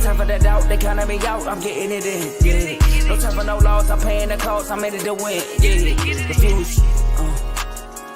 time for the doubt, they counting me out, I'm getting it in, yeah. No time for no loss, I'm paying the cost, I'm in it to win, yeah. Diffuse,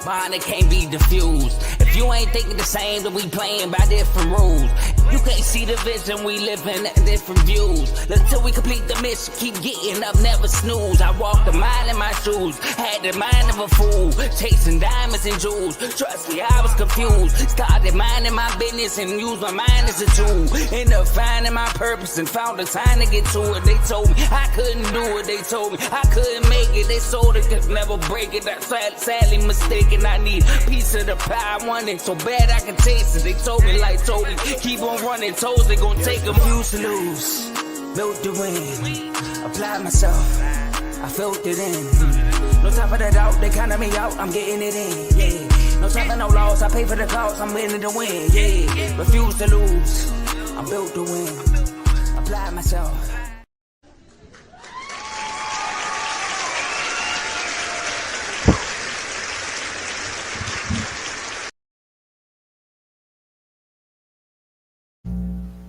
mine it can't be diffused. If you ain't thinking the same, then we playing by different rules. You can't see the vision, we living at different views. Until we complete the mission, keep getting up, never snooze. I walked a mile in my shoes, had the mind of a fool, chasing diamonds and jewels. Trust me, I was confused. Started minding my business and used my mind as a tool. Ended up finding my purpose and found the time to get to it. They told me I couldn't do it, they told me I couldn't make it. They sold it, could never break it. That's sadly mistaken. I need a piece of the pie, I want it so bad I can taste it. They told me like Toby, keep on running, toes they gon' take them. Used to lose, built to win, applied myself, I felt it in. No time for the doubt, they counting me out, I'm getting it in, yeah. No time for no loss, I pay for the cost, I'm winning to win, yeah. Refuse to lose, I'm built to win, applied myself.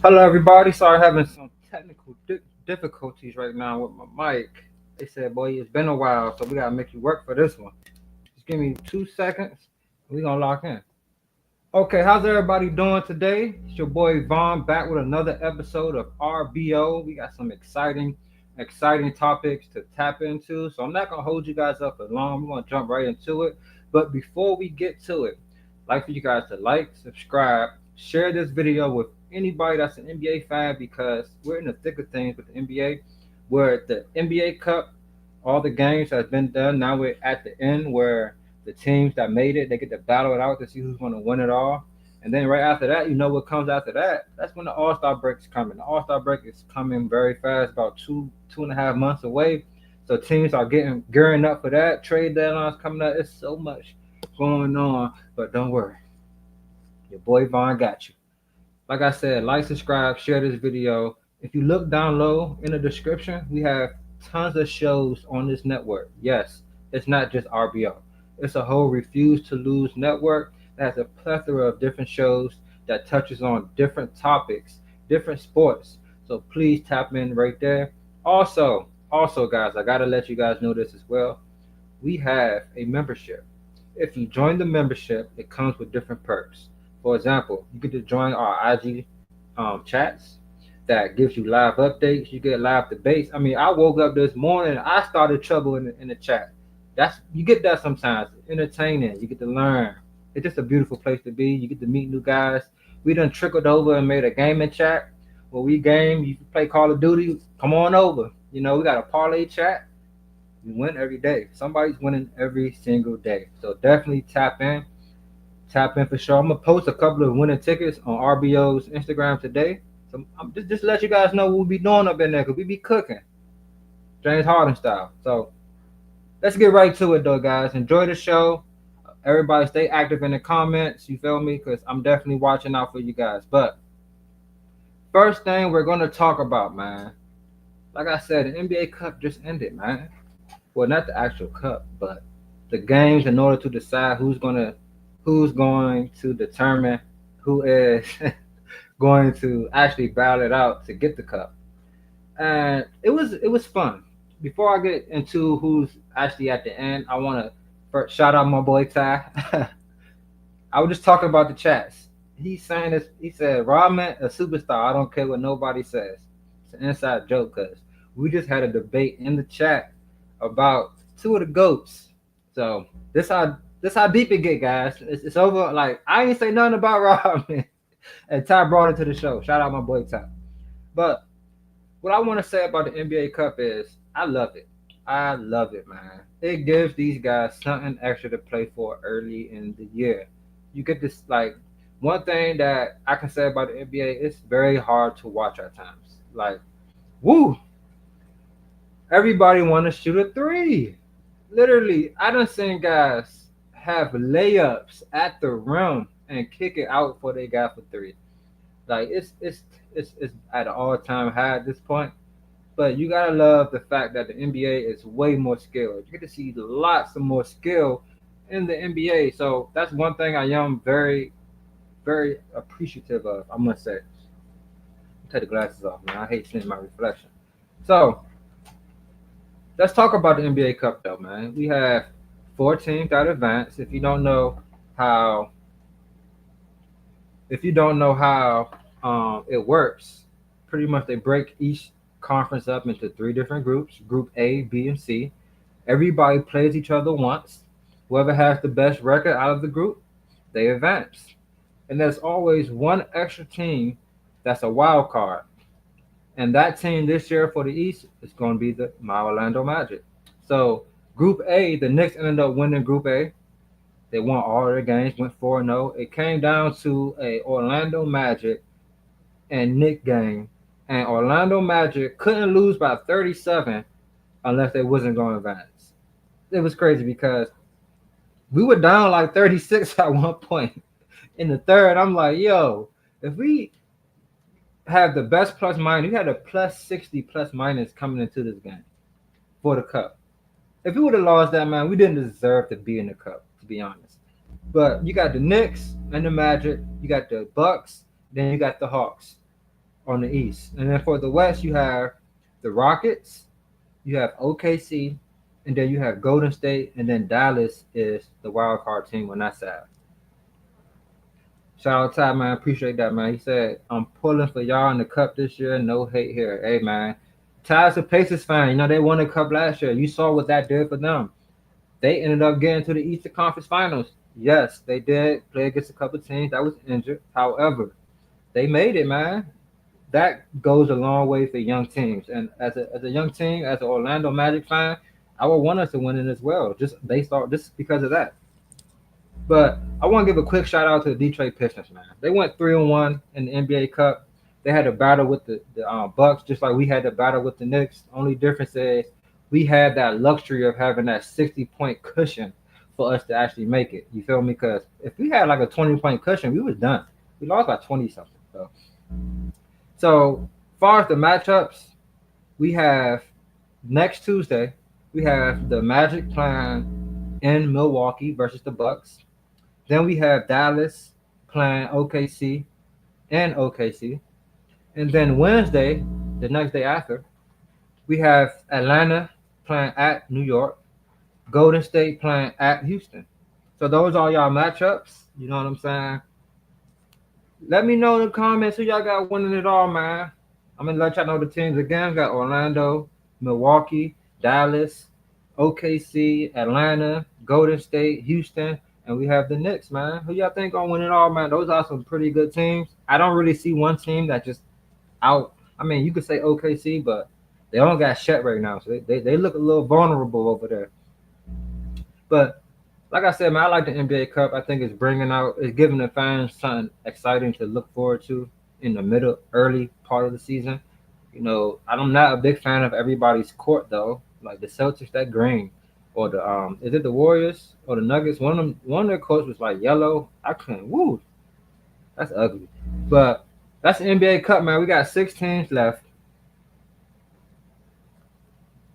Hello everybody, sorry having some technical difficulties right now with my mic. They said, boy, it's been a while, so we gotta make you work for this one. Just give me 2 seconds, we gonna lock in. Okay, how's everybody doing today? It's your boy Vaughn back with another episode of RBO. We got some exciting topics to tap into, so I'm not gonna hold you guys up for long. We're gonna jump right into it. But before we get to it, I'd like for you guys to like, subscribe, share this video with anybody that's an NBA fan, because we're in the thick of things with the NBA. Where the NBA Cup, all the games has been done. Now we're at the end where the teams that made it, they get to battle it out to see who's going to win it all. And then right after that, you know what comes after that? That's when the All-Star break is coming. The All-Star break is coming very fast, about two and a half months away. So teams are gearing up for that. Trade deadlines coming up. It's so much going on, but don't worry. Your boy Vaughn got you. Like I said, like, subscribe, share this video. If you look down low in the description, we have tons of shows on this network. Yes, it's not just RBO. It's a whole Refuse to Lose network that has a plethora of different shows that touches on different topics, different sports. So please tap in right there. Also, guys, I gotta let you guys know this as well. We have a membership. If you join the membership, it comes with different perks. For example, you get to join our IG chats that gives you live updates. You get live debates. I mean, I woke up this morning, I started trouble in the chat. You get that sometimes. Entertaining. You get to learn. It's just a beautiful place to be. You get to meet new guys. We done trickled over and made a gaming chat where we game. You play Call of Duty, come on over. You know, we got a parlay chat. We win every day. Somebody's winning every single day. So definitely tap in. Tap in for sure. I'm gonna post a couple of winning tickets on RBO's Instagram today. So I'm just let you guys know what we'll be doing up in there, because we be cooking, James Harden style. So let's get right to it though, guys. Enjoy the show. Everybody stay active in the comments. You feel me? Because I'm definitely watching out for you guys. But first thing we're gonna talk about, man. Like I said, the NBA Cup just ended, man. Well, not the actual cup, but the games in order to decide who's going to determine who is going to actually battle it out to get the cup. And it was fun. Before I get into who's actually at the end, I want to first shout out my boy Ty. I was just talking about the chats. He's saying this. He said, Rodman, a superstar. I don't care what nobody says. It's an inside joke, because we just had a debate in the chat about two of the GOATs. So this how deep it get, guys. It's over. Like, I ain't say nothing about Rodman. And Ty brought it to the show. Shout out my boy Ty. But what I want to say about the NBA Cup is I love it. I love it, man. It gives these guys something extra to play for early in the year. You get this, like, one thing that I can say about the NBA, it's very hard to watch at times. Like, woo! Everybody want to shoot a three. Literally, I done seen guys have layups at the rim and kick it out for they got for three. Like, it's at an all-time high at this point. But you gotta love the fact that the NBA is way more skilled. You get to see lots of more skill in the NBA. So that's one thing I am very, very appreciative of, I must say. Take the glasses off, man. I hate seeing my reflection. So let's talk about the NBA Cup, though, man. We have 14 that advance. How, if you don't know how it works, pretty much they break each conference up into three different groups: Group A, B, and C. Everybody plays each other once. Whoever has the best record out of the group, they advance. And there's always one extra team that's a wild card. And that team this year for the East is going to be my Orlando Magic. So Group A, the Knicks ended up winning Group A. They won all their games, went 4-0. It came down to a Orlando Magic and Knicks game, and Orlando Magic couldn't lose by 37 unless they wasn't going to advance. It was crazy because we were down like 36 at one point in the third. I'm like, yo, if we have the best plus minus, you had a plus 60 plus minus coming into this game for the cup. If we would have lost that, man, we didn't deserve to be in the cup, to be honest. But you got the Knicks and the Magic, you got the Bucks, then you got the Hawks on the East. And then for the West, you have the Rockets, you have OKC, and then you have Golden State, and then Dallas is the wild card team on that side. Shout out Ty, man. Appreciate that, man. He said, I'm pulling for y'all in the cup this year. No hate here. Hey, man. Ty's a Pacers fan. You know, they won the cup last year. You saw what that did for them. They ended up getting to the Eastern Conference Finals. Yes, they did play against a couple teams that was injured. However, they made it, man. That goes a long way for young teams. And as a young team, as an Orlando Magic fan, I would want us to win it as well, just because of that. But I want to give a quick shout out to the Detroit Pistons, man. They went 3-1 in the NBA Cup. They had a battle with the Bucks, just like we had the battle with the Knicks. Only difference is we had that luxury of having that 60-point cushion for us to actually make it. You feel me? Because if we had like a 20-point cushion, we was done. We lost by 20 something. So far as the matchups, we have next Tuesday, we have the Magic playing in Milwaukee versus the Bucks. Then we have Dallas playing OKC and OKC. And then Wednesday, the next day after, we have Atlanta playing at New York, Golden State playing at Houston. So those are y'all matchups. You know what I'm saying? Let me know in the comments who y'all got winning it all, man. I'm going to let y'all know the teams again. We got Orlando, Milwaukee, Dallas, OKC, Atlanta, Golden State, Houston, and we have the Knicks, man. Who y'all think gonna win it all, man? Those are some pretty good teams. I don't really see one team that just out. I mean, you could say OKC, but they don't got Shet right now, so they look a little vulnerable over there. But like I said, man, I like the NBA Cup. I think it's giving the fans something exciting to look forward to in the early part of the season. You know, I'm not a big fan of everybody's court though. Like the Celtics, that green, or the is it the Warriors or the Nuggets? One of their courts was like yellow. I couldn't. Woo, that's ugly. But that's the NBA Cup, man. We got 6 teams left.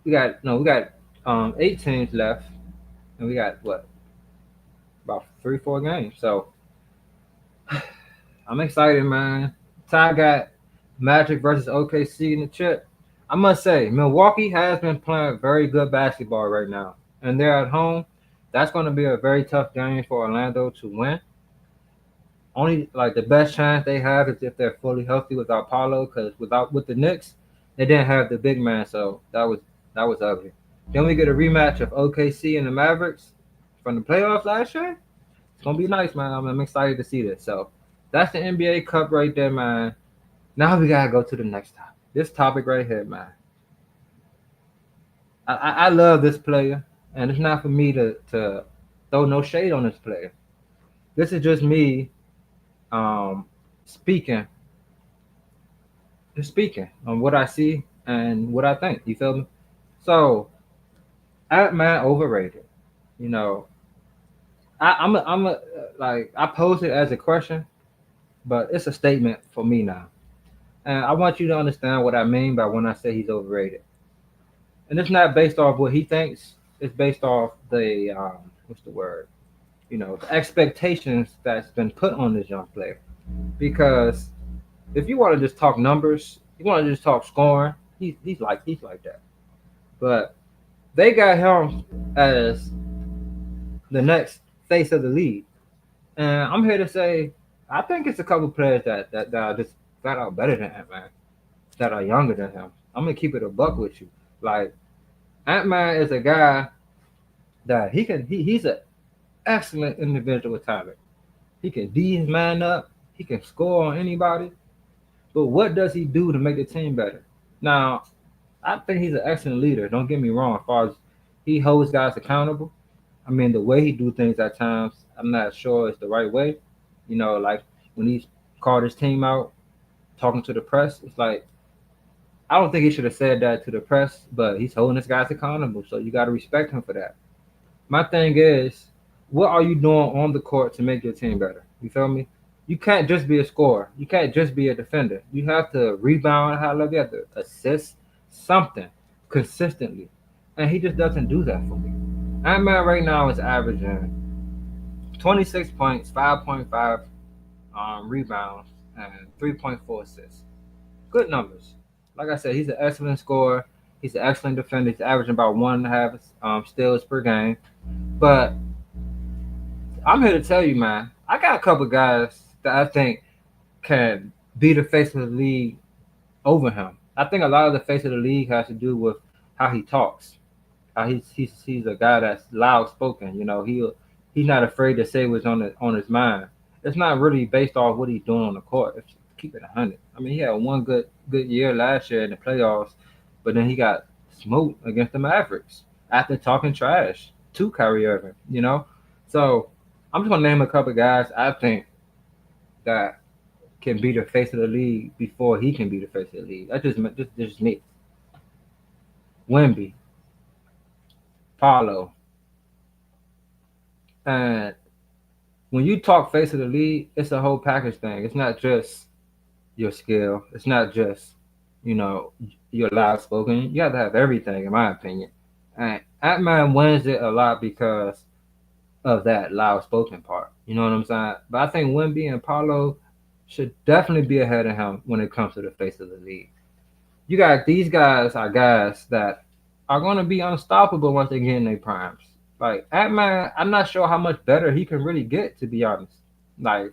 We got 8 teams left, and we got what? About 3-4 games. So I'm excited, man. Ty got Magic versus OKC in the chip. I must say, Milwaukee has been playing very good basketball right now, and they're at home. That's going to be a very tough game for Orlando to win. Only like the best chance they have is if they're fully healthy without Paulo, because with the Knicks, they didn't have the big man, so that was ugly. Then we get a rematch of OKC and the Mavericks from the playoffs last year. It's gonna be nice, man. I'm excited to see this. So that's the NBA Cup right there, man. Now we gotta go to the next topic. This topic right here, man. I love this player, and it's not for me to throw no shade on this player. This is just me speaking on what I see and what I think. You feel me? So, Antman overrated. You know, I pose it as a question, but it's a statement for me now. And I want you to understand what I mean by when I say he's overrated. And it's not based off what he thinks. It's based off the what's the word? You know, the expectations that's been put on this young player. Because If you want to just talk numbers, you want to just talk scoring, he's like that. But they got him as the next face of the league. And I'm here to say, I think it's a couple players that are just flat out better than Antman, that are younger than him. I'm gonna keep it a buck with you. Like Antman is a guy that he's an excellent individual talent. He can D his man up. He can score on anybody. But what does he do to make the team better? Now, I think he's an excellent leader. Don't get me wrong. As far as he holds guys accountable, I mean, the way he do things at times, I'm not sure it's the right way. Like when he's called his team out, talking to the press, it's like I don't think he should have said that to the press, but he's holding his guys accountable, so you got to respect him for that. My thing is, what are you doing on the court to make your team better? You feel me? You can't just be a scorer. You can't just be a defender. You have to rebound at a high level. You have to assist something consistently. And he just doesn't do that for me. Ant-Man right now is averaging 26 points, 5.5 rebounds, and 3.4 assists. Good numbers. Like I said, he's an excellent scorer. He's an excellent defender. He's averaging about 1.5 steals per game. But I'm here to tell you, man, I got a couple guys that I think can be the face of the league over him. I think a lot of the face of the league has to do with how he talks. He's a guy that's loud spoken. He's not afraid to say what's on his mind. It's not really based off what he's doing on the court. It's keep it 100. I mean, he had one good year last year in the playoffs, but then he got smoked against the Mavericks after talking trash to Kyrie Irving. So I'm just gonna name a couple guys I think that can be the face of the league before he can be the face of the league. That's just me. Wemby, Paulo, and when you talk face of the league, it's a whole package thing. It's not just your skill. It's not just you know your loud spoken. You have to have everything, in my opinion. And Ant-Man wins it a lot because of that loud spoken part. You know what I'm saying? But I think Wemby and Paulo should definitely be ahead of him when it comes to the face of the league. You got these guys are guys that are going to be unstoppable once they get in their primes. Like Ant-Man, I'm not sure how much better he can really get, to be honest. Like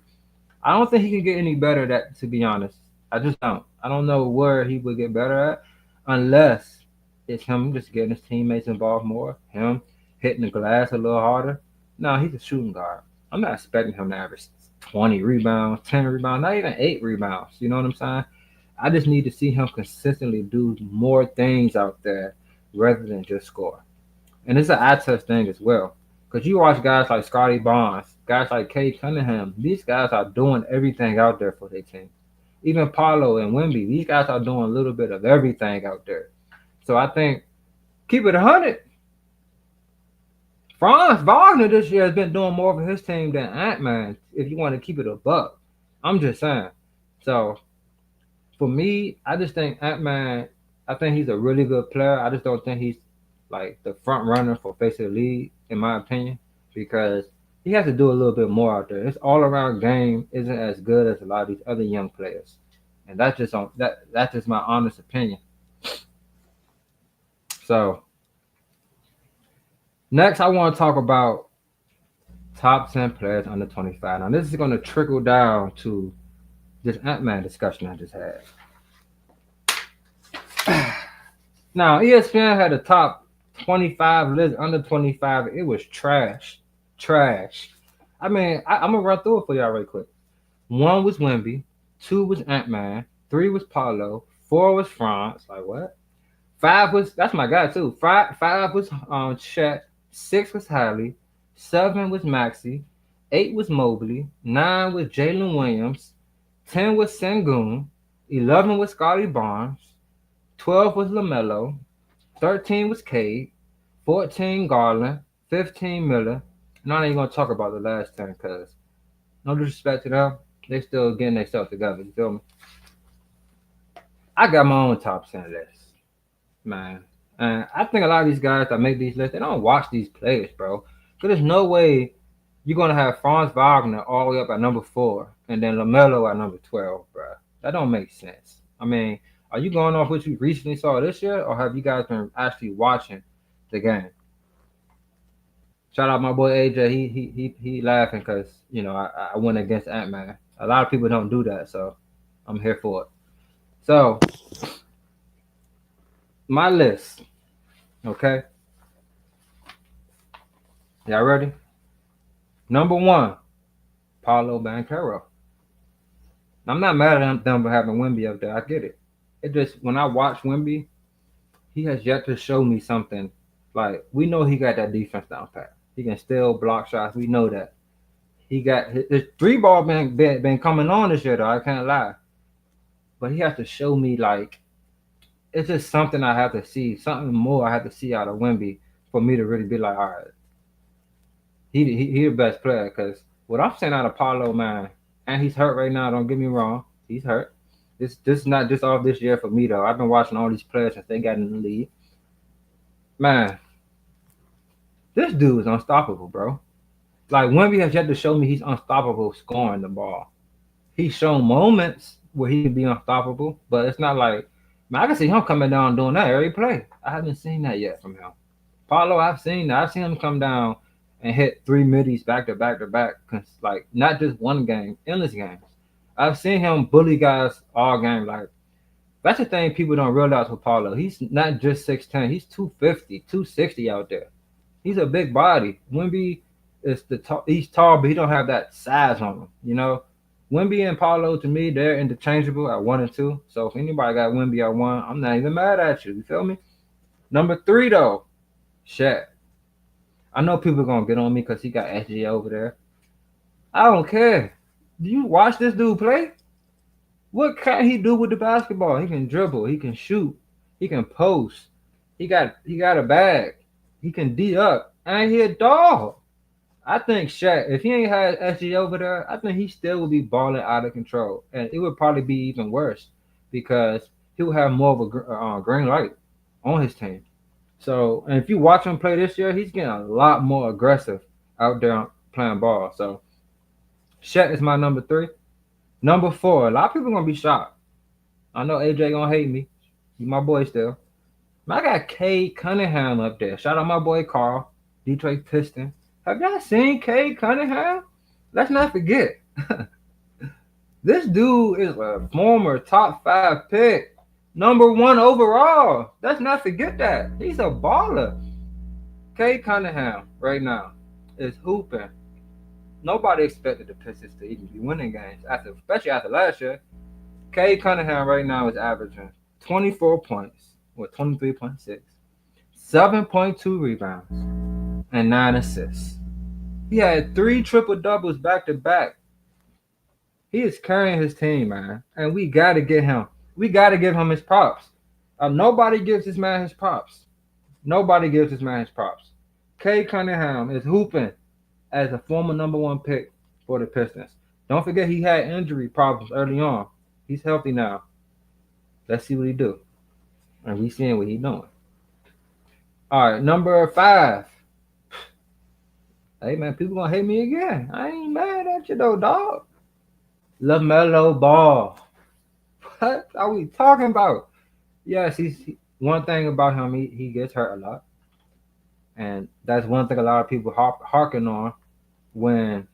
I don't think he can get any better. That to be honest, I just don't. I don't know where he would get better at, unless it's him just getting his teammates involved more, him hitting the glass a little harder. No, he's a shooting guard. I'm not expecting him to average 20 rebounds, 10 rebounds, not even 8 rebounds. You know what I'm saying? I just need to see him consistently do more things out there rather than just score. And it's an eye test thing as well. Because you watch guys like Scotty Barnes, guys like Kate Cunningham, these guys are doing everything out there for their team. Even Paulo and Wemby, these guys are doing a little bit of everything out there. So I think keep it 100. Franz Wagner this year has been doing more for his team than Ant-Man, if you want to keep it a buck. I'm just saying. So for me, I just think Ant-Man, I think he's a really good player. I just don't think he's like the front runner for face of the league, in my opinion, because he has to do a little bit more out there. His all around game isn't as good as a lot of these other young players. And that's just my honest opinion. So next I want to talk about top 10 players under 25. Now this is going to trickle down to this Ant-Man discussion I just had. Now ESPN had a top 25 list under 25. It was trash. Trash. I mean, I'm gonna run through it for y'all real quick. One was Wemby, two was Ant-Man, three was Paulo, four was France. Like what? Five was that's my guy too. Five was Chet, six was Hallie, seven was Maxi, eight was Mobley, nine was Jalen Williams, 10 was Sengun, 11 was Scotty Barnes, 12 was LaMelo, 13 was Cade, 14 Garland, 15 Miller. I'm not even gonna talk about the last 10 because no disrespect to them, they still getting themselves together. You feel me? I got my own top 10 list, man. And I think a lot of these guys that make these lists, they don't watch these players, bro. Because there's no way you're gonna have Franz Wagner all the way up at number 4 and then LaMelo at number 12, bro. That don't make sense. I mean, are you going off what you recently saw this year, or have you guys been actually watching the game? Shout out my boy AJ. He laughing because I went against Antman. A lot of people don't do that, so I'm here for it. So my list, okay? Y'all ready? Number one, Paulo Banchero. I'm not mad at them for having Wemby up there. I get it. It just when I watch Wemby, he has yet to show me something. Like we know he got that defense down pat. He can still block shots. We know that. He got his three ball been coming on this year though. I can't lie. But he has to show me like it's just something I have to see, something more I have to see out of Wemby for me to really be like, all right, he the best player. Because what I'm saying out of Paulo, man, and he's hurt right now. Don't get me wrong, he's hurt. This is not just off this year for me though. I've been watching all these players since they got in the league. Man, this dude is unstoppable, bro. Like Wemby has yet to show me he's unstoppable scoring the ball. He's shown moments where he can be unstoppable, but it's not like man, I can see him coming down doing that every play. I haven't seen that yet from him. Paulo, I've seen that. I've seen him come down and hit three middies back to back to back. Like not just one game, endless games. I've seen him bully guys all game. Like that's the thing people don't realize with Paulo. He's not just 6'10", he's 250, 260 out there. He's a big body. Wemby is he's tall, but he don't have that size on him. Wemby and Paulo to me they're interchangeable at 1 and 2. So if anybody got Wemby at 1, I'm not even mad at you. You feel me? Number 3 though, Shaq. I know people are gonna get on me because he got SG over there. I don't care. Do you watch this dude play? What can he do with the basketball? He can dribble. He can shoot. He can post. He got a bag. He can D up, and he a dog. I think Shaq, if he ain't had SG over there, I think he still would be balling out of control, and it would probably be even worse because he would have more of a green light on his team. So, and if you watch him play this year, he's getting a lot more aggressive out there playing ball. So, Shaq is my number 3. Number 4, a lot of people gonna be shocked. I know AJ gonna hate me. He my boy still. I got Cade Cunningham up there. Shout out my boy Carl, Detroit Pistons. Have y'all seen Cade Cunningham? Let's not forget. This dude is a former top 5 pick. Number 1 overall. Let's not forget that. He's a baller. Cade Cunningham right now is hooping. Nobody expected the Pistons to even be winning games, especially after last year. Cade Cunningham right now is averaging 24 points with 23.6, 7.2 rebounds, and 9 assists. He had 3 triple doubles back to back. He is carrying his team, man, and we gotta get him. We gotta give him his props. Nobody gives this man his props. Nobody gives this man his props. Cade Cunningham is hooping as a former number 1 pick for the Pistons. Don't forget he had injury problems early on. He's healthy now. Let's see what he do. And we seeing what he doing. All right, number 5. Hey man, people gonna hate me again. I ain't mad at you though, dog. LaMelo Ball. What are we talking about? Yes, he's one thing about him. He gets hurt a lot, and that's one thing a lot of people harken on when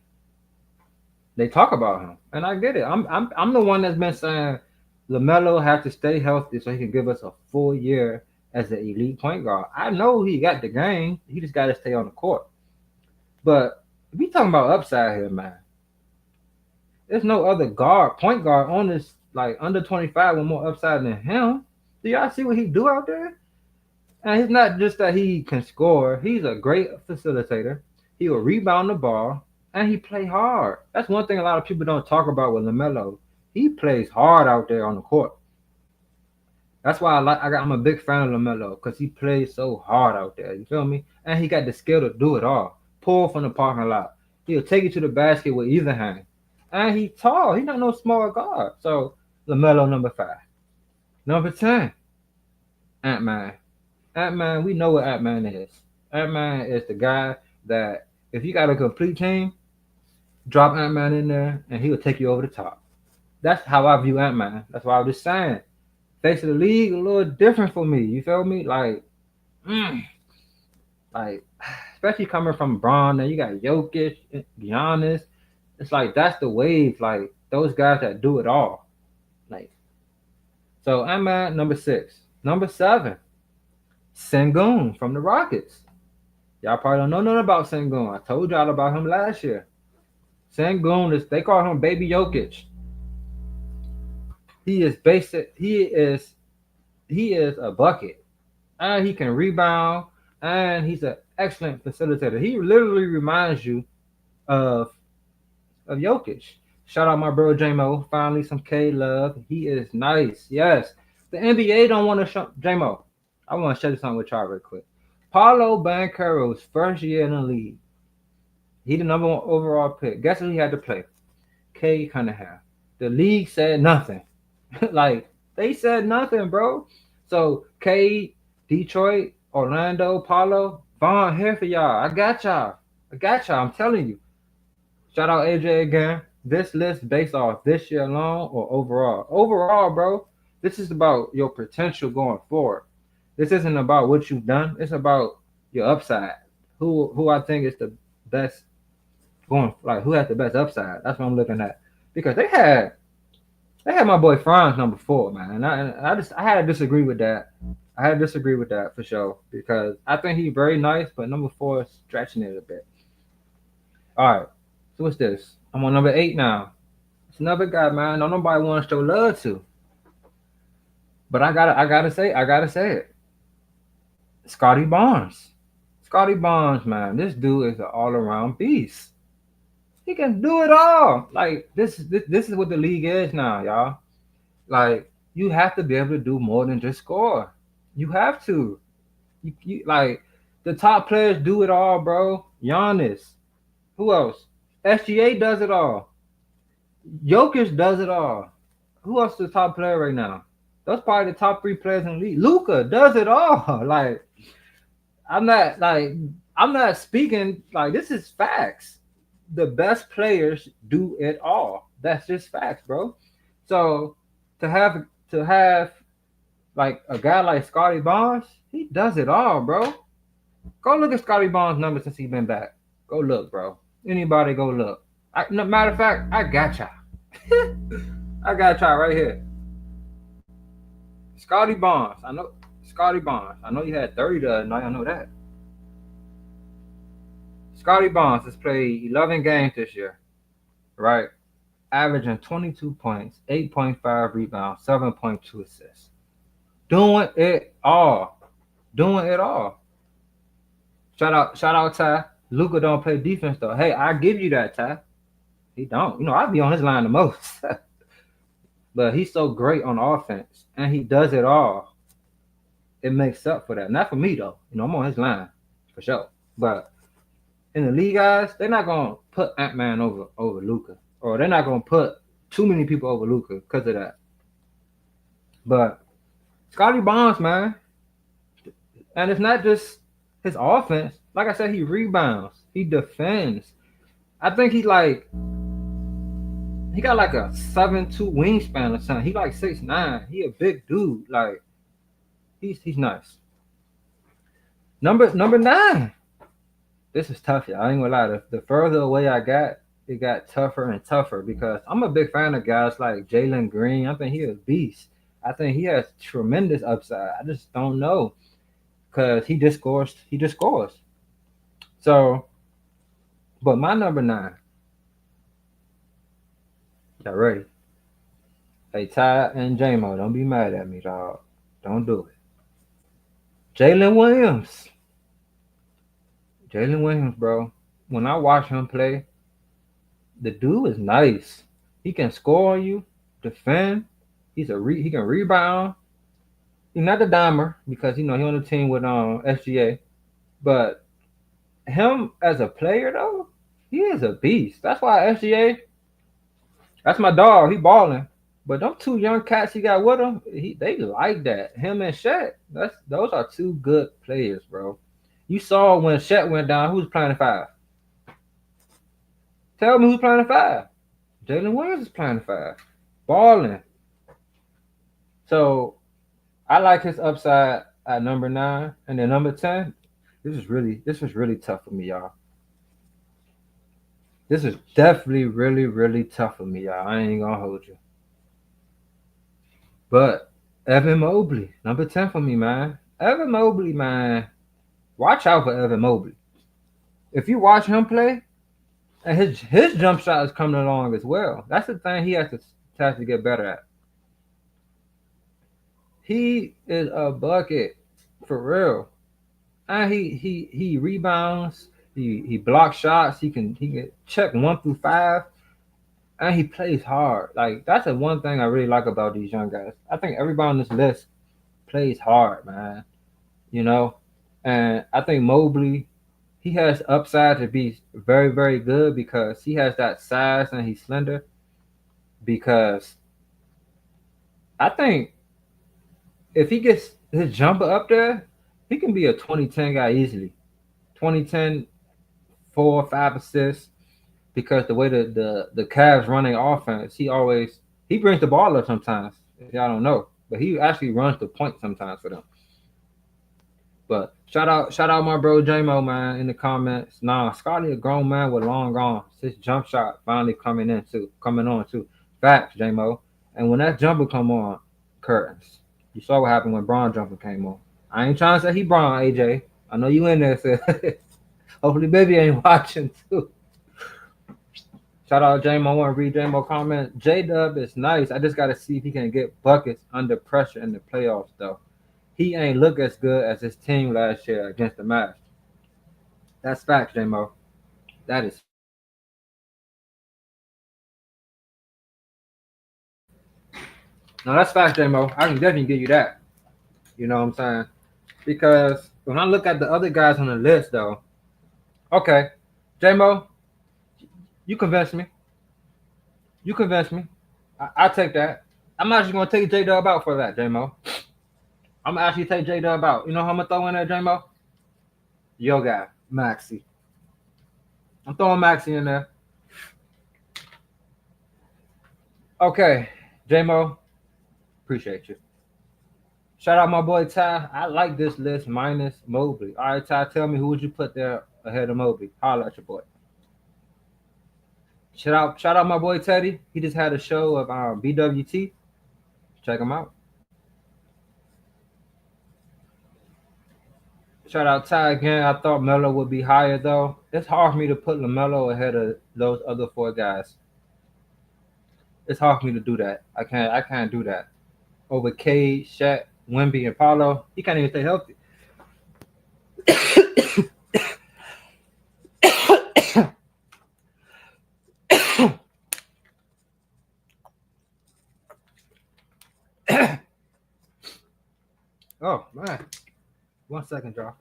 they talk about him. And I get it. I'm the one that's been saying LaMelo has to stay healthy so he can give us a full year as an elite point guard. I know he got the game. He just got to stay on the court. But if we talking about upside here, man, there's no other point guard on this like under 25 with more upside than him. Do y'all see what he do out there? And it's not just that he can score. He's a great facilitator. He will rebound the ball, and he play hard. That's one thing a lot of people don't talk about with LaMelo. He plays hard out there on the court. That's why I'm a big fan of LaMelo because he plays so hard out there. You feel me? And he got the skill to do it all. Pull from the parking lot. He'll take you to the basket with either hand. And he's tall. He's not no small guard. So LaMelo number 5. Number 10, Antman. Antman, we know what Antman is. Antman is the guy that if you got a complete team, drop Antman in there and he'll take you over the top. That's how I view Antman. That's why I was just saying. Face of the league a little different for me. You feel me? Mm, like especially coming from Braun, and you got Jokic, Giannis. It's like that's the wave. Like those guys that do it all. Like so, Antman number 6, number 7, Sengun from the Rockets. Y'all probably don't know nothing about Sengun. I told y'all about him last year. Sengun is they call him Baby Jokic. He is basic. He is a bucket, and he can rebound, and he's an excellent facilitator. He literally reminds you of Jokic. Shout out my bro J-Mo. Finally some K love. He is nice. Yes. The NBA don't want to show J-Mo. I want to share something with y'all real quick. Paulo Banchero's first year in the league. He the number 1 overall pick. Guess who he had to play? K Cunningham. The league said nothing. Like they said nothing, bro. So K, Detroit, Orlando, Paulo, Vaughn here for y'all. I got y'all. I'm telling you. Shout out AJ again. This list based off this year alone or overall. Overall, bro, this is about your potential going forward. This isn't about what you've done. It's about your upside. Who I think is the best going, like who has the best upside. That's what I'm looking at. Because they had my boy Franz number 4, man. And I had to disagree with that. I had to disagree with that for sure. Because I think he's very nice, but number 4 is stretching it a bit. Alright. So what's this? I'm on number 8 now. It's another guy, man. Don't nobody want to show love to. But I gotta say it. Scotty Barnes. Scotty Barnes, man. This dude is an all-around beast. He can do it all. Like this is what the league is now, y'all. Like you have to be able to do more than just score. You have to. You like the top players do it all, bro. Giannis. Who else? SGA does it all. Jokic does it all. Who else is the top player right now? Those probably the top 3 players in the league. Luka does it all. Like I'm not speaking like this is facts. The best players do it all. That's just facts, bro. So to have like a guy like Scotty Barnes, he does it all, bro. Go look at Scotty Barnes' numbers since he's been back. Go look, bro. Anybody go look. Matter of fact, I got y'all. I got y'all right here. Scotty Barnes. I know Scotty Barnes. I know you had 30 the other night. I know that. Scotty Barnes has played 11 games this year, right? Averaging 22 points, 8.5 rebounds, 7.2 assists. Doing it all. Doing it all. Shout out Ty. Luka don't play defense though. Hey, I give you that, Ty. He don't. You know, I be on his line the most. But he's so great on offense, and he does it all. It makes up for that. Not for me though. You know, I'm on his line for sure. But in the league, guys, they're not gonna put Antman over Luka, or they're not gonna put too many people over Luka because of that. But Scotty Barnes, man, and it's not just his offense. Like I said, he rebounds, he defends. I think he got like a 7'2" wingspan or something. He like 6'9". He a big dude. Like he's nice. Number 9. This is tough, y'all. I ain't gonna lie. The further away I got, it got tougher and tougher because I'm a big fan of guys like Jalen Green. I think he's a beast. I think he has tremendous upside. I just don't know because he just scores. So, but my number 9. Y'all ready? Hey, Ty and J-Mo, don't be mad at me, dog. Don't do it. Jalen Williams. Jalen Williams, bro. When I watch him play, the dude is nice. He can score on you, defend. He can rebound. He's not the dimer because he on the team with SGA, but him as a player though, he is a beast. That's why SGA. That's my dog. He balling. But them 2 young cats he got with him, they like that. Him and Shaq. Those are 2 good players, bro. You saw when Shaq went down, who's playing the 5? Tell me who's playing the 5. Jalen Williams is playing the 5. balling. So I like his upside at number 9, and then number 10. This was really tough for me, y'all. This is definitely really tough for me, y'all. I ain't gonna hold you. But Evan Mobley, number 10 for me, man. Evan Mobley, man. Watch out for Evan Mobley. If you watch him play, and his jump shot is coming along as well. That's the thing he has to get better at. He is a bucket for real. And he rebounds, he blocks shots, he can check 1 through 5, and he plays hard. Like, that's the one thing I really like about these young guys. I think everybody on this list plays hard, man. You know? And I think Mobley, he has upside to be very good because he has that size and he's slender. Because I think if he gets his jumper up there, he can be a 2010 guy easily. 2010, 4 or 5 assists. Because the way the Cavs run their offense, he brings the ball up sometimes. If y'all don't know. But he actually runs the point sometimes for them. But shout out my bro J-Mo, man, in the comments. Nah, Scotty a grown man with long arms. His jump shot finally coming on too. Facts, J-Mo. And when that jumper come on, curtains. You saw what happened when Braun jumper came on. I ain't trying to say he Braun, AJ. I know you in there, so hopefully baby ain't watching too. Shout out J-Mo. I want to read J-Mo comment. J-Dub is nice. I just got to see if he can get buckets under pressure in the playoffs, though. He ain't look as good as his team last year against the Mavs. That's facts, J-Mo. That is. No, that's facts, J-Mo. I can definitely give you that. You know what I'm saying? Because when I look at the other guys on the list, though, okay, J-Mo, you convinced me. I take that. I'm actually going to take J-Dub out for that, J-Mo. I'm going to actually take J-Dub out. You know how I'm going to throw in there, J-Mo? Yo guy, Maxey. I'm throwing Maxey in there. Okay, J-Mo, appreciate you. Shout out my boy Ty. I like this list minus Mobley. All right, Ty, tell me who would you put there ahead of Mobley? Holla at your boy. Shout out my boy Teddy. He just had a show of BWT. Check him out. Shout out Ty again. I thought Melo would be higher though. It's hard for me to put LaMelo ahead of those other 4 guys. It's hard for me to do that. I can't do that. Over Cade, Shaq, Wemby, and Paulo. He can't even stay healthy. Oh man. 1 second, y'all.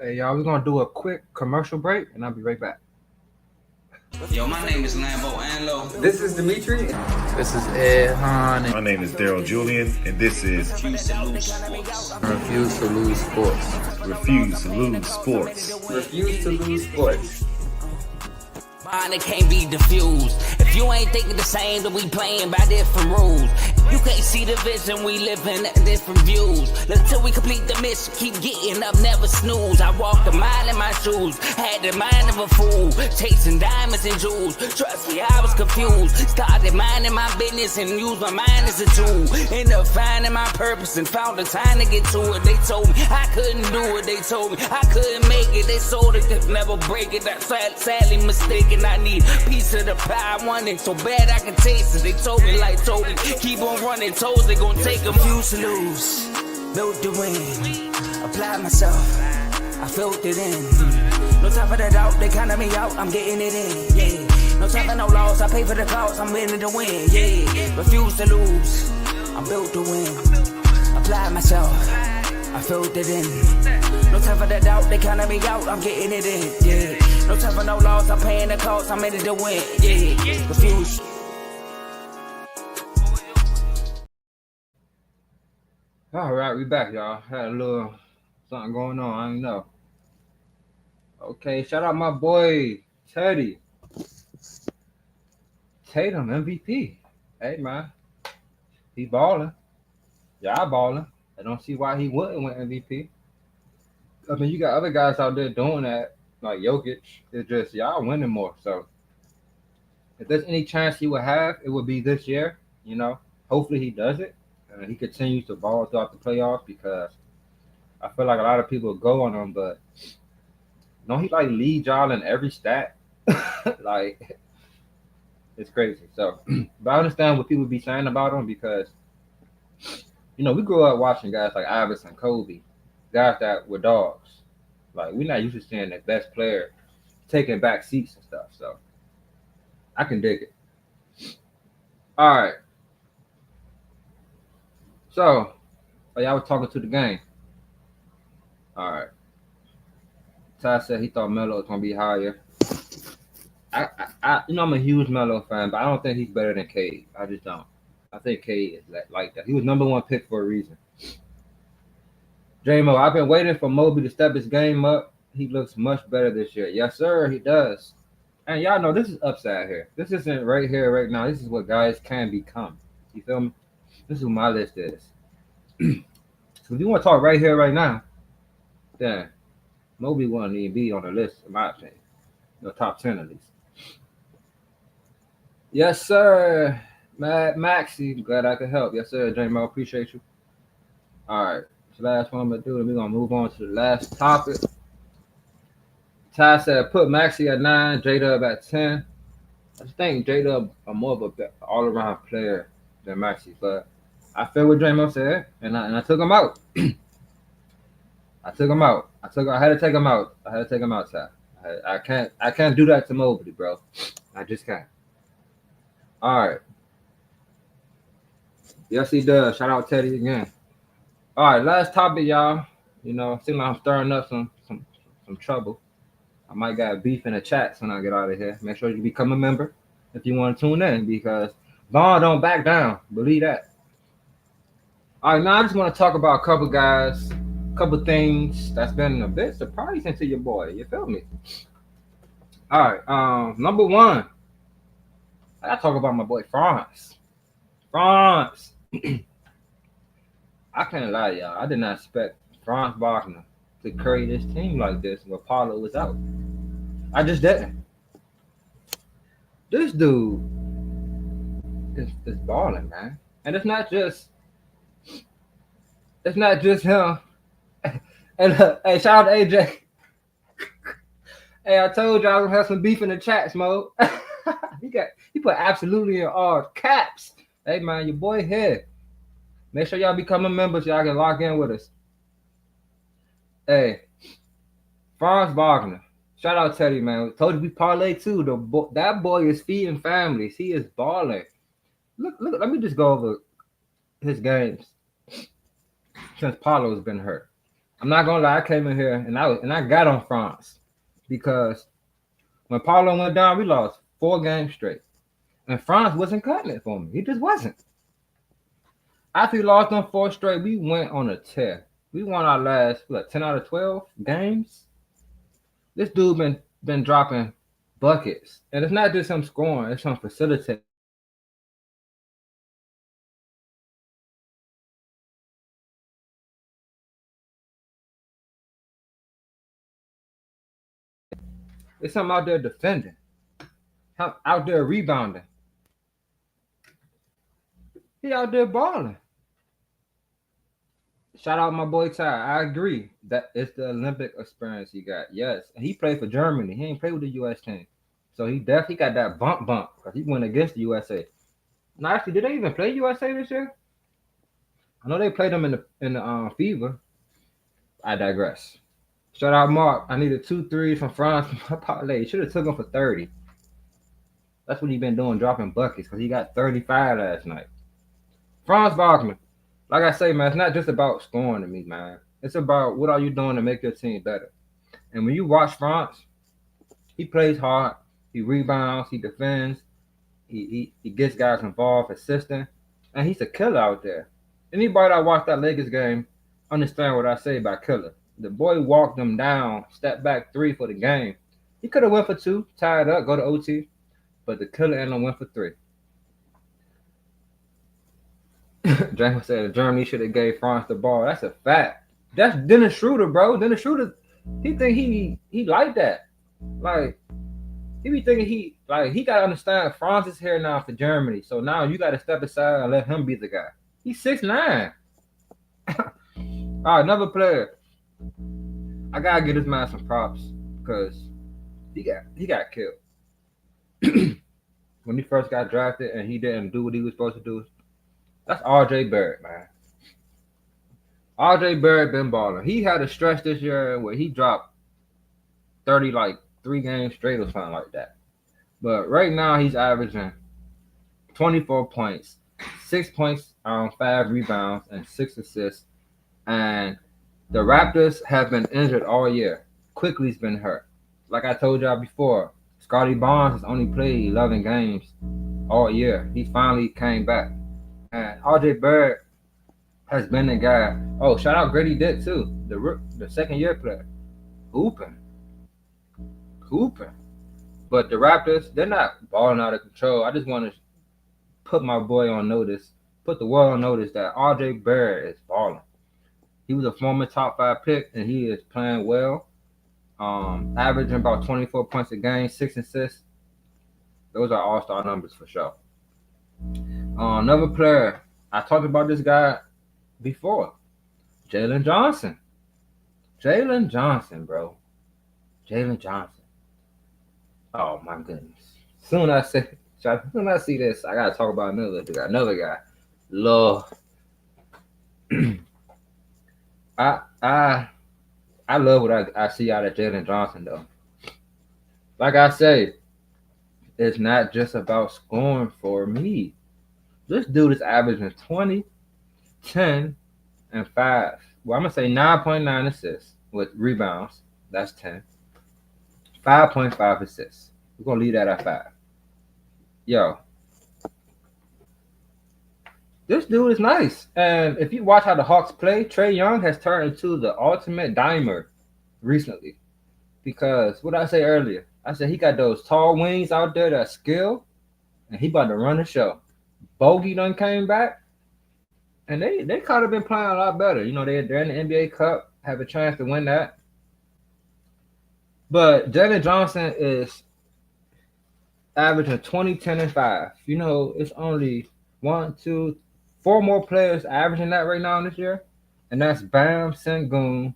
Hey, y'all, we're going to do a quick commercial break, and I'll be right back. Yo, my name is Lambo Anlo. This is Dimitri. This is Ed Hahn. My name is Daryl Julian, and this is Refuse to lose sports. Refuse to lose sports. Refuse to Lose Sports. Refuse to lose sports. Mine it can't be diffused. If you ain't thinking the same, then we playing by different rules. You can't see the vision, we live in different views. Until we complete the mission, keep getting up, never snooze. I walked a mile in my shoes, had the mind of a fool, chasing diamonds and jewels. Trust me, I was confused. Started minding my business and used my mind as a tool. Ended up finding my purpose and found the time to get to it. They told me I couldn't do it. They told me I couldn't make it. They sold it, could never break it. That's sadly mistaken. I need a piece of the pie. I want it so bad I can taste it. They told me like Toby, keep on running toes, they gon' take them. Refuse to lose, built to win. Applied myself, I felt it in. No time for the doubt, they counted me out, I'm getting it in, yeah. No time for no loss, I pay for the cost, I'm winning to win, yeah. Refuse to lose, I'm built to win. Applied myself, I felt it in. No time for the doubt, they counted me out, I'm getting it in, yeah. No time for no loss, I'm paying the cost, I'm in it to win, yeah. Refuse. All right, we back, y'all. Had a little something going on. I don't know. Okay, shout out my boy Teddy Tatum MVP. Hey man, he balling. Y'all balling. I don't see why he wouldn't win MVP. I mean, you got other guys out there doing that, like Jokic. It's just y'all winning more. So if there's any chance he would have, it would be this year. You know, hopefully he does it. And he continues to ball throughout the playoffs because I feel like a lot of people go on him, but don't he like lead y'all in every stat? Like it's crazy. So, but I understand what people be saying about him because we grew up watching guys like Iverson, Kobe, guys that were dogs. Like we're not used to seeing the best player taking back seats and stuff. So I can dig it. All right. So y'all was talking to the game. All right. Ty said he thought Melo was gonna be higher. I'm a huge Melo fan, but I don't think he's better than Cade. I just don't. I think Cade is like that. He was number one pick for a reason. J-Mo, I've been waiting for Moby to step his game up. He looks much better this year. Yes, sir, he does. And y'all know this is upside here. This isn't right here, right now. This is what guys can become. You feel me? This is what my list is. So if you want to talk right here, right now, then Moby wouldn't even be on the list, in my opinion. Top 10 at least. Yes, sir. Mad Maxie, glad I could help. Yes, sir, J-Mo, appreciate you. All right. So last one I'm going to do, and we're going to move on to the last topic. Ty said, put Maxie at 9, J-Dub at 10. I just think J-Dub are more of a all-around player than Maxie, but I feel what J-Mo said, and I took him out. I took him out. I had to take him out. Ty. I can't do that to Mobley, bro. I just can't. All right. Yes, he does. Shout out Teddy again. All right, last topic, y'all. Seems like I'm stirring up some trouble. I might got beef in the chats when I get out of here. Make sure you become a member if you want to tune in because Vaughn don't back down. Believe that. All right, now I just want to talk about a couple guys, couple things that's been a bit surprising to your boy. You feel me? All right, number one, I gotta talk about my boy Franz. Franz. I can't lie, y'all. I did not expect Franz Wagner to carry this team like this when Paulo was out. I just didn't. This dude is balling, man. And it's not just him. And hey, shout out to AJ. Hey, I told y'all I was gonna have some beef in the chats, Mo. he put absolutely in all caps. Hey man, your boy here. Make sure y'all become members so y'all can lock in with us. Hey, Franz Wagner. Shout out Teddy, man. Told you we parlay too. That boy is feeding families. He is balling. Look, let me just go over his games since Paulo's been hurt. I'm not gonna lie, I came in here and I got on Franz because when Paulo went down, we lost 4 games straight. And Franz wasn't cutting it for me. He just wasn't. After we lost on 4 straight, we went on a tear. We won our last 10 out of 12 games. This dude been dropping buckets. And it's not just him scoring, it's him facilitating. It's him out there defending. Out there rebounding. He out there balling. Shout out my boy Ty. I agree that it's the Olympic experience he got. Yes, and he played for Germany. He ain't played with the U.S. team, so he definitely got that bump because he went against the USA. Now, actually, did they even play USA this year? I know they played them in the FIBA. I digress. Shout out Mark. I needed 2 threes from France from my parlay. Should have took him for 30. That's what he been doing, dropping buckets because he got 35 last night. Franz Wagner. Like I say, man, it's not just about scoring to me, man. It's about what are you doing to make your team better. And when you watch Franz, he plays hard, he rebounds, he defends, he gets guys involved, assisting, and he's a killer out there. Anybody that watched that Lakers game understand what I say about Killer. The boy walked them down, step back three for the game. He could have went for two, tied up, go to OT, but the Killer ended up went for three. James said Germany should have gave France the ball. That's a fact. That's Dennis Schroeder, bro. Dennis Schroeder, he think he like that. Like he be thinking he gotta understand France is here now for Germany. So now you gotta step aside and let him be the guy. He's 6'9". All right, another player. I gotta give this man some props because he got killed when he first got drafted and he didn't do what he was supposed to do. That's R.J. Barrett, man. R.J. Barrett been balling. He had a stretch this year where he dropped 30 like 3 games straight or something like that. But right now he's averaging 24 points, 6 points on 5 rebounds, and 6 assists. And the Raptors have been injured all year. Quickly's been hurt. Like I told y'all before, Scotty Barnes has only played 11 games all year. He finally came back. And R.J. Barrett has been the guy. Oh, shout out Grady Dick too, the second year player. Hooping. But the Raptors, they're not balling out of control. I just want to put my boy on notice, put the world on notice that R.J. Barrett is balling. He was a former top 5 pick, and he is playing well. Averaging about 24 points a game, 6 assists. Those are all-star numbers for sure. Another player, I talked about this guy before, Jalen Johnson. Jalen Johnson, bro. Jalen Johnson. Oh my goodness. Soon I see this, I gotta talk about another guy. Lord. I love what I see out of Jalen Johnson though. Like I say, it's not just about scoring for me. This dude is averaging 20, 10, and 5. Well, I'm going to say 9.9 assists with rebounds. That's 10. 5.5 assists. We're going to leave that at 5. Yo. This dude is nice. And if you watch how the Hawks play, Trae Young has turned into the ultimate dimer recently. Because what I say earlier, I said he got those tall wings out there that skill, and he about to run the show. Bogey done came back, and they could have been playing a lot better. You know, they're in the NBA Cup, have a chance to win that. But Jalen Johnson is averaging 20, 10, and 5. You know, it's only 1, 2, 4 more players averaging that right now this year, and that's Bam, Sengun,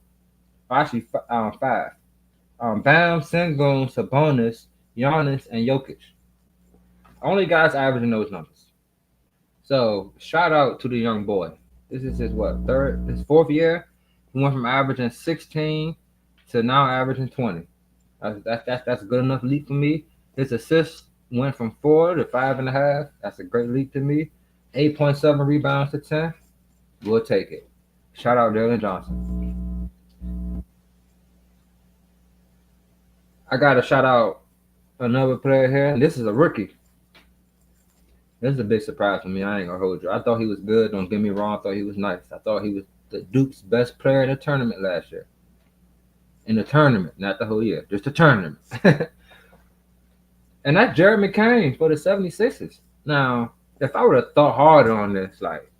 actually 5. Bam, Sengun, Sabonis, Giannis, and Jokic. Only guys averaging those numbers. So shout out to the young boy. This is his his 4th year. He went from averaging 16 to now averaging 20. That's a good enough leap for me. His assists went from 4 to 5.5. That's a great leap to me. 8.7 rebounds to 10. We'll take it. Shout out Jalen Johnson. I gotta shout out another player here. This is a rookie. This is a big surprise for me. I ain't gonna hold you. I thought he was good. Don't get me wrong. I thought he was nice. I thought he was the Duke's best player in the tournament last year. In the tournament, not the whole year, just the tournament. And that's Jared McCain for the 76ers. Now, if I would have thought harder on this, like,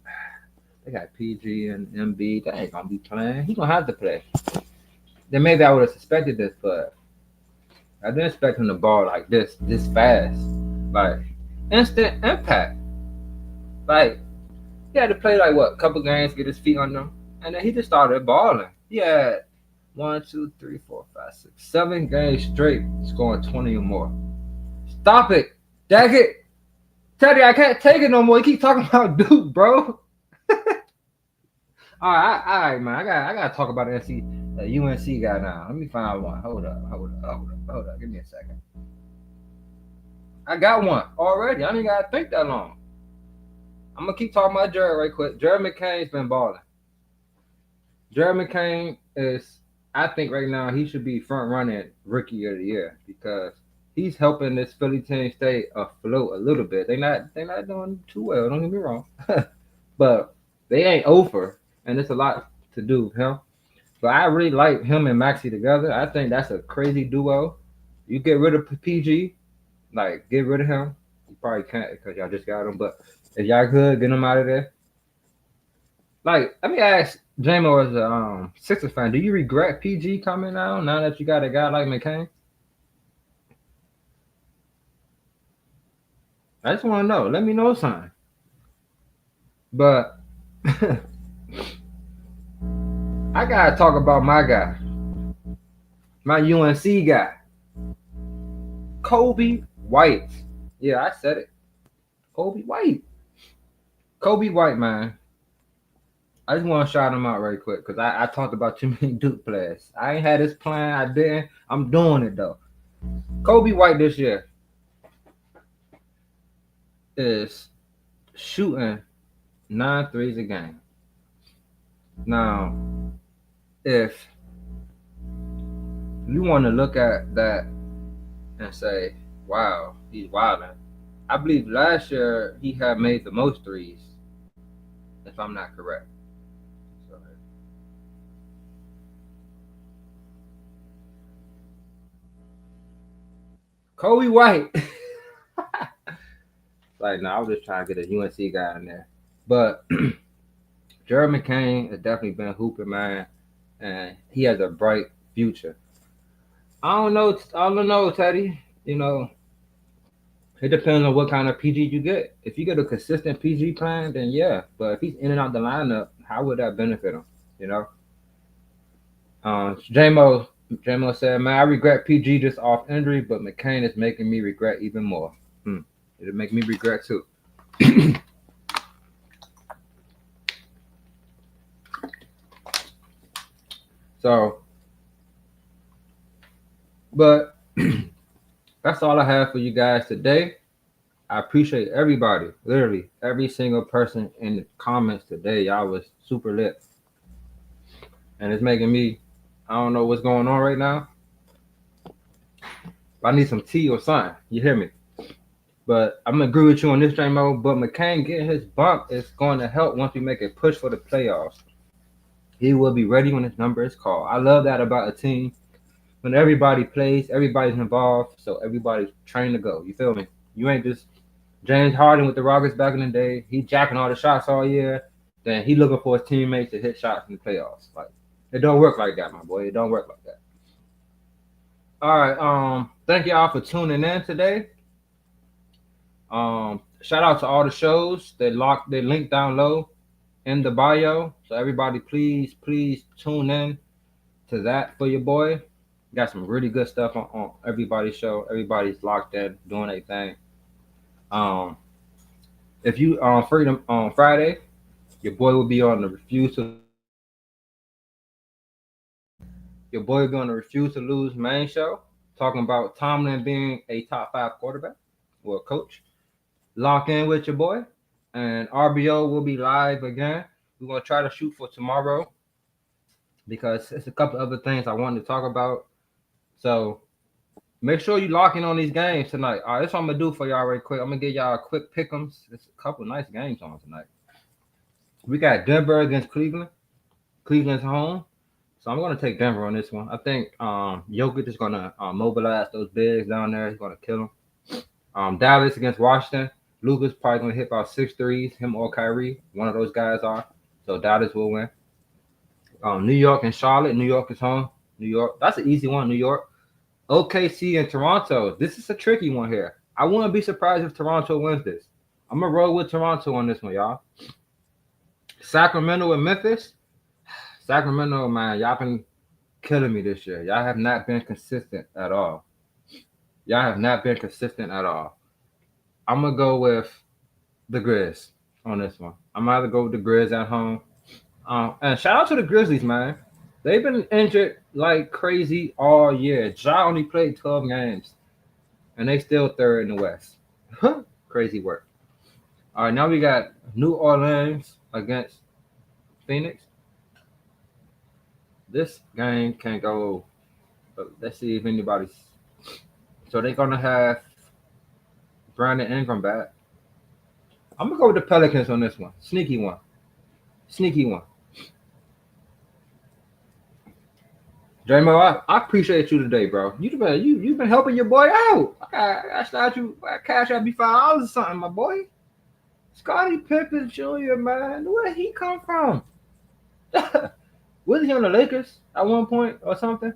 they got PG and MB, they ain't gonna be playing. He's gonna have to play. Then maybe I would have suspected this, but I didn't expect him to ball like this fast. Like, instant impact. Like, he had to play like a couple games, get his feet on them, and then he just started balling. He had 1, 2, 3, 4, 5, 6, 7 games straight, scoring 20 or more. Stop it, dag it, Teddy. I can't take it no more. You keep talking about Duke, bro. all right, man. I gotta talk about the UNC guy now. Let me find one. Hold up. Give me a second. I got one already. I ain't gotta think that long. I'm gonna keep talking about Jared right quick. Jared McCain's been balling. Jared McCain is, I think right now he should be front running rookie of the year because he's helping this Philly team stay afloat a little bit. They're not doing too well. Don't get me wrong, but They ain't over, and it's a lot to do with him. But I really like him and Maxi together. I think that's a crazy duo. You get rid of PG, like get rid of him. You probably can't because y'all just got him. But if y'all could get him out of there, like let me ask JMO as a Sixers fan, do you regret PG coming out now that you got a guy like McCain? I just want to know. Let me know something. But I gotta talk about my guy, my UNC guy, Kobe White. Yeah, I said it. Kobe White. Kobe White, man. I just want to shout him out right quick because I talked about too many Duke players. I ain't had this plan. I didn't. I'm doing it though. Kobe White this year is shooting 9 threes a game. Now, if you want to look at that and say, wow, he's wilding. I believe last year he had made the most threes, if I'm not correct. So, Kobe White. Like, no, I was just trying to get a UNC guy in there. But Jared McCain has definitely been hooping, man, and he has a bright future. I don't know, Teddy. You know, it depends on what kind of PG you get. If you get a consistent PG plan, then yeah. But if he's in and out the lineup, how would that benefit him? You know? JMO said, man, I regret PG just off injury, but McCain is making me regret even more. It'll make me regret too. So, but that's all I have for you guys today. I appreciate everybody, literally every single person in the comments today. Y'all was super lit. And it's making me, I don't know what's going on right now. I need some tea or something. You hear me? But I'm going to agree with you on this, JMO. But McCain getting his bump is going to help once we make a push for the playoffs. He will be ready when his number is called. I love that about a team. When everybody plays, everybody's involved, so everybody's trained to go. You feel me? You ain't just James Harden with the Rockets back in the day. He jacking all the shots all year. Then he looking for his teammates to hit shots in the playoffs. Like, it don't work like that, my boy. It don't work like that. All right. Thank y'all for tuning in today. Shout out to all the shows. They link down low in the bio. So everybody, please tune in to that for your boy. Got some really good stuff on everybody's show. Everybody's locked in, doing their thing. If you on Freedom on Friday, your boy will be on the Refuse to Lose main show, talking about Tomlin being a top 5 quarterback or coach. Lock in with your boy, and RBO will be live again. We're gonna try to shoot for tomorrow because it's a couple other things I wanted to talk about. So make sure you lock in on these games tonight. All right, that's what I'm gonna do for y'all right quick. I'm gonna give y'all a quick pick'ems. There's a couple nice games on tonight. We got Denver against Cleveland. Cleveland's home, so I'm gonna take Denver on this one. I think Jokic is gonna mobilize those bigs down there. He's gonna kill them. Dallas against Washington. Luka's probably gonna hit about 6 threes. Him or Kyrie, one of those guys are. So Dallas will win. New York and Charlotte. New York is home. New York. That's an easy one. New York. OKC and Toronto. This is a tricky one here. I wouldn't be surprised if Toronto wins this. I'm going to roll with Toronto on this one, y'all. Sacramento and Memphis. Sacramento, man, y'all been killing me this year. Y'all have not been consistent at all. I'm going to go with the Grizz on this one. I'm going to go with the Grizz at home. And shout out to the Grizzlies, man. They've been injured like crazy all year. Ja only played 12 games, and they still third in the West. Crazy work. All right, now we got New Orleans against Phoenix. This game can go, but let's see if anybody's. So they're going to have Brandon Ingram back. I'm going to go with the Pelicans on this one. Sneaky one. Sneaky one. J-Mo, I appreciate you today, bro. You've been helping your boy out. I started you cash out me $5 or something, my boy. Scottie Pippen Jr., man. Where did he come from? Wasn't he on the Lakers at one point or something?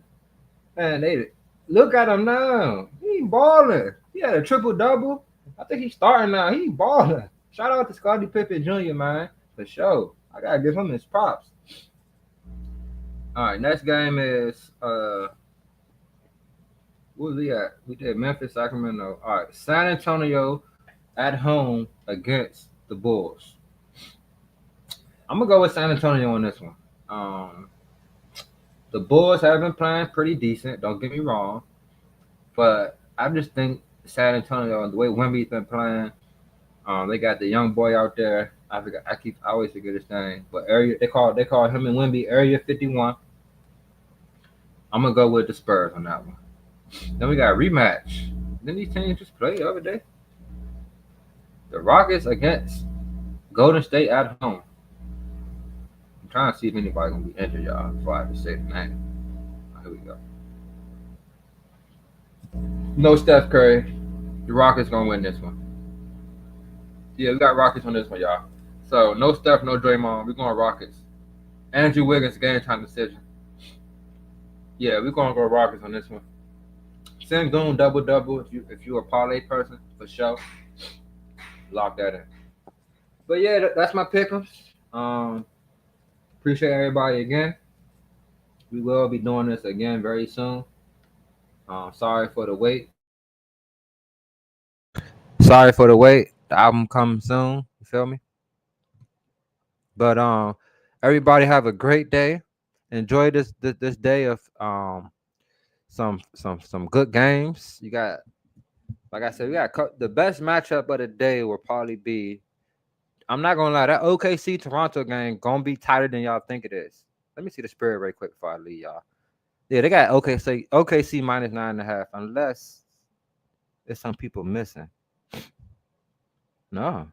Man, they look at him now. He balling. He had a triple-double. I think he's starting now. He balling. Shout out to Scottie Pippen Jr., man. For sure. I gotta give him his props. All right, next game is what was we at? We did Memphis, Sacramento. All right, San Antonio at home against the Bulls. I'm gonna go with San Antonio on this one. The Bulls have been playing pretty decent. Don't get me wrong, but I just think San Antonio, the way Wemby's been playing, they got the young boy out there. I always forget his name, but they call him and Wemby Area 51. I'm gonna go with the Spurs on that one. Then we got a rematch. Didn't these teams just play the other day? The Rockets against Golden State at home. I'm trying to see if anybody gonna be injured, y'all, before I have to say the name. Here we go. No Steph Curry. The Rockets gonna win this one. Yeah, we got Rockets on this one, y'all. So no Steph, no Draymond. We're going Rockets. Andrew Wiggins game time decision. Yeah, we're gonna go Rockets on this one. Sengun double if you're a parlay person for sure. Lock that in. But yeah, that's my pick'ems. Appreciate everybody again. We will be doing this again very soon. Sorry for the wait. The album comes soon. You feel me? But everybody have a great day. Enjoy this day of some good games. You got, like I said, we got the best matchup of the day will probably be. I'm not gonna lie, that OKC Toronto game gonna be tighter than y'all think it is. Let me see the spread right quick before I leave y'all. Yeah, they got OKC -9.5, unless there's some people missing. No.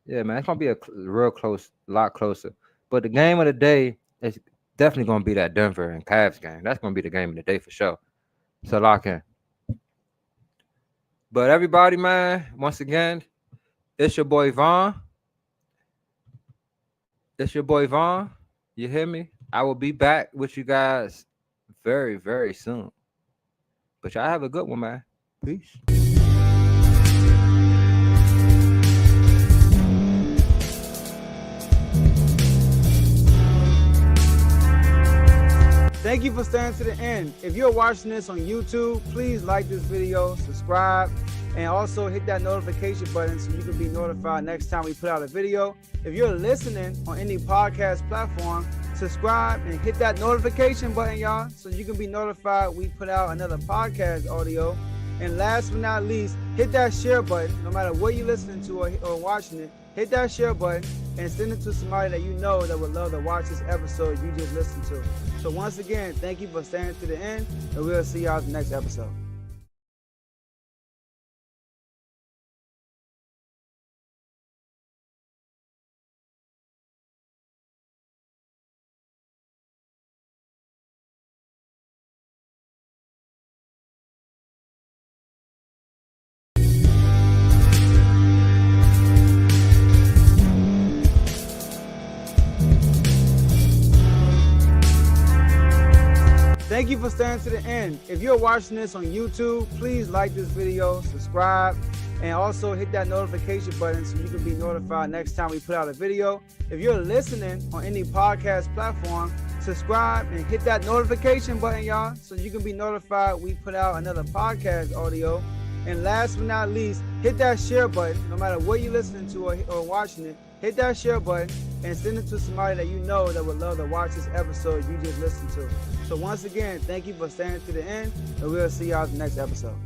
Yeah, man, it's gonna be a real close, lot closer. But the game of the day is definitely gonna be that Denver and Cavs game. That's gonna be the game of the day for sure. So lock in. But everybody, man, once again, it's your boy Vaughn. You hear me? I will be back with you guys very, very soon. But y'all have a good one, man. Peace. Thank you for staying to the end. If you're watching this on YouTube, please like this video, subscribe, and also hit that notification button so you can be notified next time we put out a video. If you're listening on any podcast platform, subscribe and hit that notification button, y'all, so you can be notified we put out another podcast audio. And last but not least, hit that share button. No matter what you're listening to or watching it, hit that share button and send it to somebody that you know that would love to watch this episode you just listened to. So once again, thank you for staying to the end, and we'll see y'all in the next episode. Thank you for staying to the end. If you're watching this on YouTube, please like this video, subscribe, and also hit that notification button so you can be notified next time we put out a video. If you're listening on any podcast platform, subscribe and hit that notification button, y'all, so you can be notified we put out another podcast audio. And last but not least, hit that share button. No matter what you're listening to or watching it, hit that share button and send it to somebody that you know that would love to watch this episode you just listened to. So once again, thank you for staying to the end, and we'll see y'all in the next episode.